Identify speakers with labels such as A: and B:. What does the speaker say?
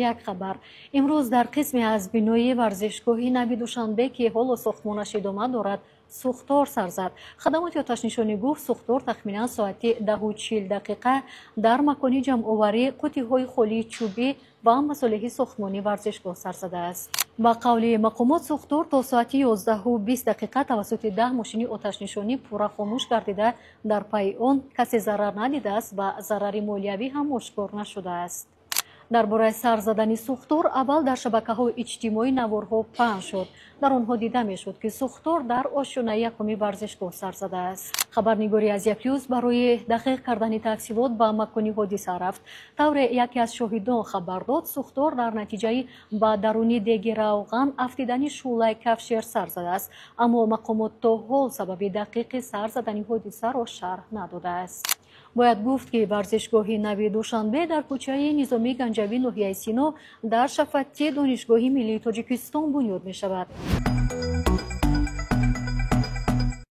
A: یک خبر امروز در قسمی از بینایی ورزشگاهی نوی دوشنبه که حال ساختمانش ادامه دارد سوختار سر زد. خدمات آتش‌نشانی گفت سوختار تخمینا ساعت 10:40 در مکان جمع‌آوری قوطی‌های خالی چوبی و مصالح ساختمانی ورزشگاه سر زده است. با قول مقامات سوختار تا ساعت 11:20 توسط 10 ماشین آتش‌نشانی پورا خاموش گردیده در پی آن کسی ضرر ندیده است و ضرر مالیوی هم آشکار نشده است. درباره سر زدن سوختار اول در شبکه‌های اجتماعی نوارها پخش شد. در آنها دیده می‌شد که سوختار در آشیانه یکمی ورزشگاه سر زده است. خبرنگاری از یکیوز برای دقیق کردن تحقیقات به مکان حادثه رفت. طور یکی از شاهدان خبر داد سوختار در نتیجه با درونی دیگ روغن افتیدن شعله کفشیر سر زده است، اما مقامات تا حال سبب دقیق سر زدن حادثه را شرح نداده است. باید گفت که ورزشگاه نوی دوشنبه در کوچه نظامی گنجوی ناحیه سینا در شفتی دانشگاه ملی تاجیکستان بنیاد می شود.